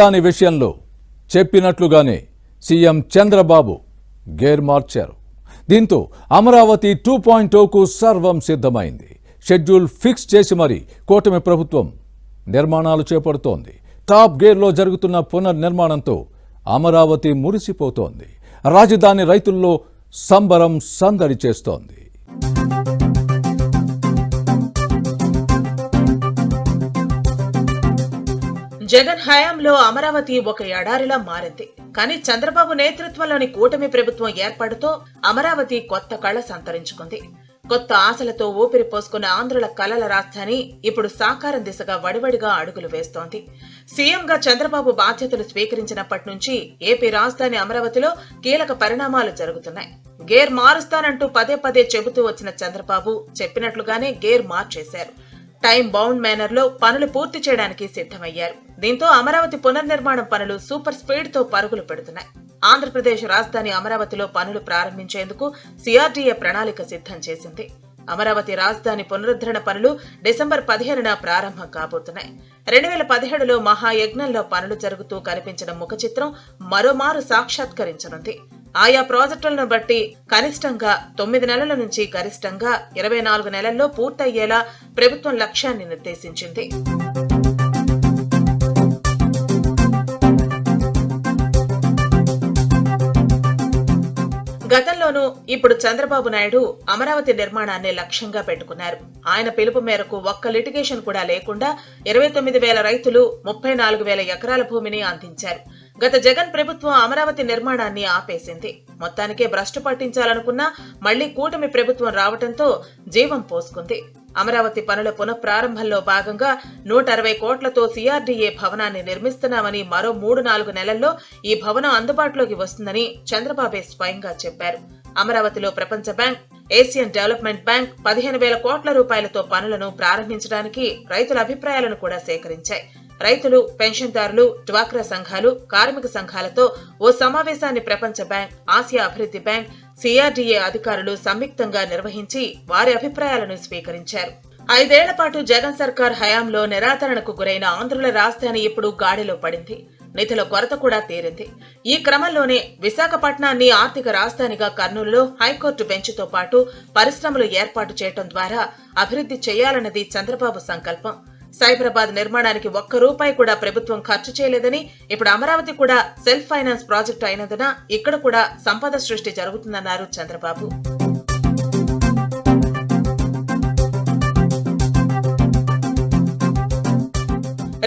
దాని విషయంలో చెప్పినట్లుగానే సీఎం చంద్రబాబు గేర్ మార్చారు. దీంతో అమరావతి 2.0కు సర్వం సిద్ధమైంది. షెడ్యూల్ ఫిక్స్ చేసి మరి కూటమి ప్రభుత్వం నిర్మాణాలు చేపడుతోంది. టాప్ గేర్లో జరుగుతున్న పునర్నిర్మాణంతో అమరావతి మురిసిపోతోంది. రాజధాని రైతుల్లో సంబరం సందడి చేస్తోంది. జగన్ హయాంలో అమరావతి ఒక ఎడారిలా మారింది. కానీ చంద్రబాబు నేతృత్వంలోని కూటమి ప్రభుత్వం ఏర్పాటుతో అమరావతి కొత్త కళ సంతరించుకుంది. కొత్త ఆశలతో ఊపిరి పోసుకున్న ఆంధ్రుల కలల రాజధాని ఇప్పుడు సాకారం దిశగా వడివడిగా అడుగులు వేస్తోంది. సీఎంగా చంద్రబాబు బాధ్యతలు స్వీకరించినప్పటి నుంచి ఏపీ రాజధాని అమరావతిలో కీలక పరిణామాలు జరుగుతున్నాయి. గేర్ మారుస్తానంటూ పదే పదే చెబుతూ వచ్చిన చంద్రబాబు చెప్పినట్లుగానే గేర్ మార్చేశారు. టైం బౌండ్ మేనర్ లో పనులు పూర్తి చేయడానికి సిద్ధమయ్యారు. దీంతో అమరావతి పునర్నిర్మాణం పనులు సూపర్ స్పీడ్ తో పరుగులు పెడుతున్నాయి. ఆంధ్రప్రదేశ్ రాజధాని అమరావతిలో పనులు ప్రారంభించేందుకు సిఆర్డీఏ ప్రణాళిక సిద్ధం చేసింది. అమరావతి రాజధాని పునరుద్ధరణ పనులు డిసెంబర్ 15న ప్రారంభం కాబోతున్నాయి. 2017లో మహాయజ్ఞంలో పనులు జరుగుతూ కనిపించిన ముఖ చిత్రం మరోమారు సాక్షాత్కరించనుంది. ఆయా ప్రాజెక్టులను బట్టి కనిష్టంగా 9 నెలల నుంచి గరిష్టంగా 24 నెలల్లో పూర్తయ్యేలా ప్రభుత్వం లక్ష్యాన్ని నిర్దేశించింది. గతంలోనూ ఇప్పుడు చంద్రబాబు నాయుడు అమరావతి నిర్మాణాన్ని లక్ష్యంగా పెట్టుకున్నారు. ఆయన పిలుపు మేరకు ఒక్క లిటిగేషన్ కూడా లేకుండా 29,000 రైతులు 34,000 ఎకరాల భూమిని అందించారు. గత జగన్ ప్రభుత్వం అమరావతి నిర్మాణాన్ని ఆపేసింది. మొత్తానికే భ్రష్టు పట్టించాలనుకున్నా మళ్లీ కూటమి ప్రభుత్వం రావడంతో జీవం పోసుకుంది. అమరావతి పనుల పునఃప్రారంభంలో భాగంగా 160 కోట్లతో సిఆర్డీఏ భవనాన్ని నిర్మిస్తున్నామని, మరో 3-4 నెలల్లో ఈ భవనం అందుబాటులోకి వస్తుందని చంద్రబాబే స్వయంగా చెప్పారు. అమరావతిలో ప్రపంచ బ్యాంక్, ఏషియన్ డెవలప్మెంట్ బ్యాంక్ 15,000 కోట్ల రూపాయలతో పనులను ప్రారంభించడానికి రైతుల అభిప్రాయాలను కూడా సేకరించాయి. రైతులు, పెన్షన్దారులు, డ్వాక్రా సంఘాలు, కార్మిక సంఘాలతో ఓ సమావేశాన్ని ప్రపంచ బ్యాంక్, ఆసియా అభివృద్ధి బ్యాంక్, సిఆర్డీఏ అధికారులు సంయుక్తంగా నిర్వహించి వారి అభిప్రాయాలను స్వీకరించారు. 5 ఏళ్ల పాటు జగన్ సర్కార్ హయాంలో నిరాదరణకు గురైన ఆంధ్రుల రాజధాని ఇప్పుడు గాడిలో పడింది. నిధుల కొరత కూడా తీరింది. ఈ క్రమంలోనే విశాఖపట్నాన్ని ఆర్థిక రాజధానిగా కర్నూలులో హైకోర్టు బెంచ్తో పాటు పరిశ్రమలు ఏర్పాటు చేయడం ద్వారా అభివృద్ధి చేయాలన్నది చంద్రబాబు సంకల్పం. సైబరాబాద్ నిర్మాణానికి ఒక్క రూపాయి కూడా ప్రభుత్వం ఖర్చు చేయలేదని, ఇప్పుడు అమరావతి కూడా సెల్ఫ్ ఫైనాన్స్ ప్రాజెక్టు అయినందున ఇక్కడ కూడా సంపద సృష్టి జరుగుతుందన్నారు చంద్రబాబు.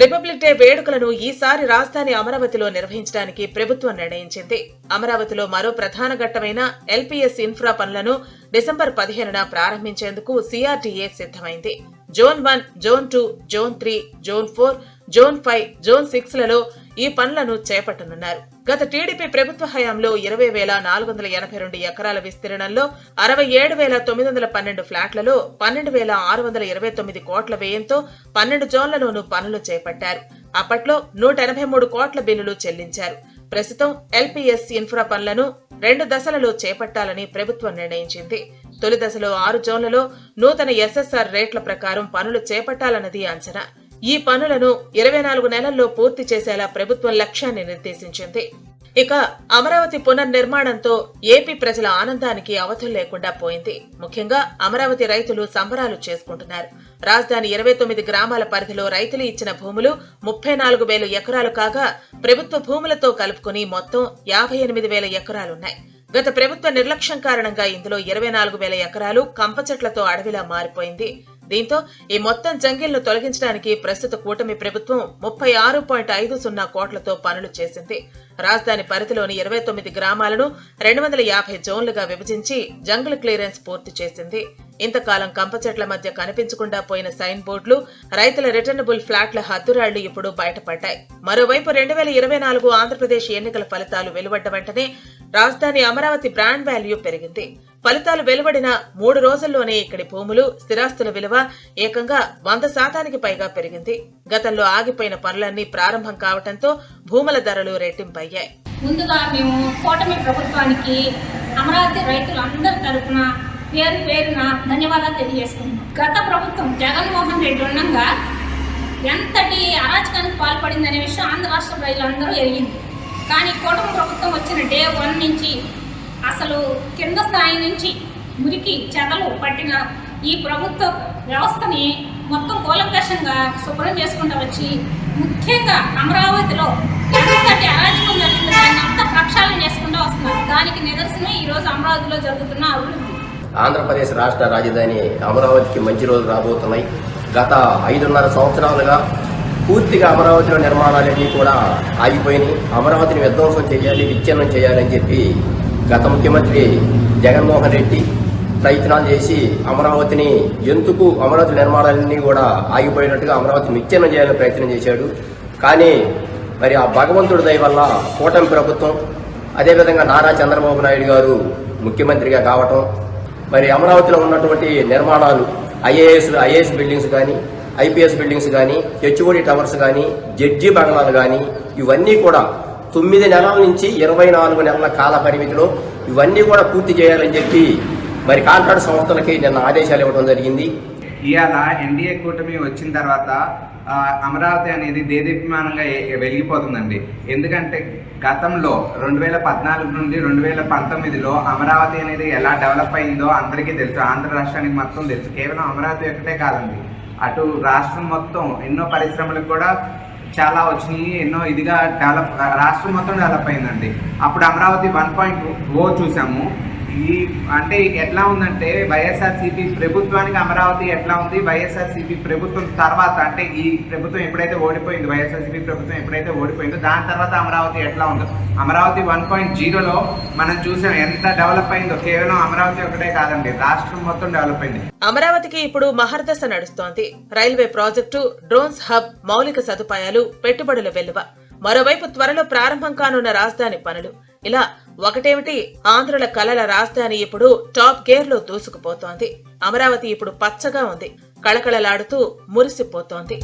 రిపబ్లిక్ డే వేడుకలను ఈసారి రాజధాని అమరావతిలో నిర్వహించడానికి ప్రభుత్వం నిర్ణయించింది. అమరావతిలో మరో ప్రధాన ఘట్టమైన ఎల్పీఎస్ ఇన్ఫ్రా పనులను డిసెంబర్ 15న ప్రారంభించేందుకు సిఆర్డీఏ సిద్ధమైంది. Zone 1, zone 2, zone 3, zone 4, zone 5, zone 6లలో ఈ పనులను చేపట్టనున్నారు. గత టీడీపీ ప్రభుత్వ హయాంలో 20,482 ఎకరాల విస్తీర్ణంలో 67,912 ఫ్లాట్లలో 12,629 కోట్ల వ్యయంతో 12 జోన్లలోనూ పనులు చేపట్టారు. అప్పట్లో 183 కోట్ల బిల్లులు చెల్లించారు. ప్రస్తుతం ఎల్పీఎస్ ఇన్ఫ్రా పనులను 2 దశలలో చేపట్టాలని ప్రభుత్వం నిర్ణయించింది. తొలి దశలో 6 జోన్లలో నూతన ఎస్ఎస్ఆర్ రేట్ల ప్రకారం పనులు చేపట్టాలన్నది అంచనా. ఈ పనులను 24 నెలల్లో పూర్తి చేసేలా ప్రభుత్వం లక్ష్యాన్ని నిర్దేశించింది. ఇక అమరావతి పునర్నిర్మాణంతో ఏపీ ప్రజల ఆనందానికి అవధులు లేకుండా పోయింది. ముఖ్యంగా అమరావతి రైతులు సంబరాలు చేసుకుంటున్నారు. రాజధాని 29 గ్రామాల పరిధిలో రైతులు ఇచ్చిన భూములు 34,000 ఎకరాలు కాగా, ప్రభుత్వ భూములతో కలుపుకుని మొత్తం 58,000 ఎకరాలున్నాయి. గత ప్రభుత్వ నిర్లక్ష్యం కారణంగా ఇందులో 24,000 ఎకరాలు కంప చెట్లతో అడవిలా మారిపోయింది. దీంతో ఈ మొత్తం జంగిల్ను తొలగించడానికి ప్రస్తుత కూటమి ప్రభుత్వం 36.50 కోట్లతో పనులు చేసింది. రాజధాని పరిధిలోని 29 గ్రామాలను 250 జోన్లుగా విభజించి జంగిల్ క్లియరెన్స్ పూర్తి చేసింది. ఇంతకాలం కంప చెట్ల మధ్య కనిపించకుండా పోయిన సైన్ బోర్డులు, రైతుల రిటర్నబుల్ ఫ్లాట్ల హద్దురాళ్లు ఇప్పుడు బయటపడ్డాయి. మరోవైపు 2024 ఆంధ్రప్రదేశ్ ఎన్నికల ఫలితాలు వెలువడ్డ వెంటనే రాజధాని అమరావతి బ్రాండ్ వాల్యూ పెరిగింది. ఫలితాలు వెలువడిన 3 రోజుల్లోనే ఇక్కడి భూములు, స్థిరాస్తుల విలువ ఏకంగా 100% పైగా పెరిగింది. గతంలో ఆగిపోయిన పనులన్నీ ప్రారంభం కావడంతో భూముల ధరలు రెట్టింపయ్యాయి. ముందుగా మేము కూటమి ప్రభుత్వానికి అమరావతి రైతులందరి తరఫున పేరున ధన్యవాదాలు తెలియజేసుకుంటున్నాం. గత ప్రభుత్వం జగన్మోహన్ రెడ్డి ఉండగా ఎంతటి అరాచకానికి పాల్పడింది అనే విషయం ఆంధ్ర రాష్ట్ర ప్రజలందరూ ఎరిగింది. కానీ కూటమి ప్రభుత్వం వచ్చిన డే 1 నుంచి అసలు కింద స్థాయి నుంచి మురికి చెదలు పట్టిన ఈ ప్రభుత్వ వ్యవస్థని మొత్తం కూలంకషంగా శుభ్రం చేసుకుంటూ వచ్చి ముఖ్యంగా అమరావతిలో ఎంతటి అరాచకం జరుగుతుంది దాన్ని అంతా ప్రక్షాళన చేసుకుంటూ వస్తున్నారు. దానికి నిదర్శనం ఈరోజు అమరావతిలో జరుగుతున్న అభివృద్ధి. ఆంధ్రప్రదేశ్ రాష్ట్ర రాజధాని అమరావతికి మంచి రోజులు రాబోతున్నాయి. గత 5.5 సంవత్సరాలుగా పూర్తిగా అమరావతిలో నిర్మాణాలన్నీ కూడా ఆగిపోయినాయి. అమరావతిని విధ్వంసం చేయాలి, విచ్ఛిన్నం చేయాలని చెప్పి గత ముఖ్యమంత్రి జగన్మోహన్ రెడ్డి ప్రయత్నాలు చేసి అమరావతి నిర్మాణాలన్నీ కూడా ఆగిపోయినట్టుగా అమరావతిని విచ్ఛిన్నం చేయాలని ప్రయత్నం చేశాడు. కానీ మరి ఆ భగవంతుడి దయ వల్ల కూటమి ప్రభుత్వం, అదేవిధంగా నారా చంద్రబాబు నాయుడు గారు ముఖ్యమంత్రిగా కావటం, మరి అమరావతిలో ఉన్నటువంటి నిర్మాణాలు ఐఏఎస్ బిల్డింగ్స్ కానీ, ఐపీఎస్ బిల్డింగ్స్ కానీ, హెచ్ఓడి టవర్స్ కానీ, జడ్జి బంగ్లాలు కానీ ఇవన్నీ కూడా 9 నెలల నుంచి 24 నెలల కాల పరిమితిలో ఇవన్నీ కూడా పూర్తి చేయాలని చెప్పి మరి కాంట్రాక్ట్ సంస్థలకి నిన్న ఆదేశాలు ఇవ్వడం జరిగింది. ఇవాళ ఎన్డీఏ కూటమి వచ్చిన తర్వాత అమరావతి అనేది దేదీప్యమానంగా వెలిగిపోతుందండి. ఎందుకంటే గతంలో 2014 నుండి 2019లో అమరావతి అనేది ఎలా డెవలప్ అయిందో అందరికీ తెలుసు, ఆంధ్ర రాష్ట్రానికి మొత్తం తెలుసు. కేవలం అమరావతి ఒకటే కాదండి, అటు రాష్ట్రం మొత్తం ఎన్నో పరిశ్రమలకు కూడా చాలా వచ్చినాయి, ఎన్నో ఇదిగా రాష్ట్రం మొత్తం డెవలప్ అయిందండి. అప్పుడు అమరావతి 1.0 చూసాము. అంటే ఎట్లా ఉందంటే వైఎస్ఆర్సీపీ ప్రభుత్వానికి అమరావతి ఎట్లా ఉంది, వైఎస్ఆర్సీపీ ప్రభుత్వం తర్వాత అంటే ఈ ప్రభుత్వం ఎప్పుడైతే ఓడిపోయిందో, వైఎస్ఆర్సీపీ ప్రభుత్వం ఎప్పుడైతే ఓడిపోయిందో దాని తర్వాత అమరావతి ఎట్లా ఉందో, అమరావతి 1.0లో మనం చూసాం ఎంత డెవలప్ అయిందో. కేవలం అమరావతి ఒకటే కాదండి, రాష్ట్రం మొత్తం డెవలప్ అయింది. అమరావతికి ఇప్పుడు మహర్దశ నడుస్తోంది. రైల్వే ప్రాజెక్టు, డ్రోన్స్ హబ్, మౌలిక సదుపాయాలు, పెట్టుబడుల వెల్లువ. మరోవైపు త్వరలో ప్రారంభం కానున్న రాజధాని పనులు. ఇలా ఒకటేమిటి, ఆంధ్రుల కలల రాజధాని ఇప్పుడు టాప్ గేర్ లో దూసుకుపోతోంది. అమరావతి ఇప్పుడు పచ్చగా ఉంది, కళకళలాడుతూ మురిసిపోతోంది.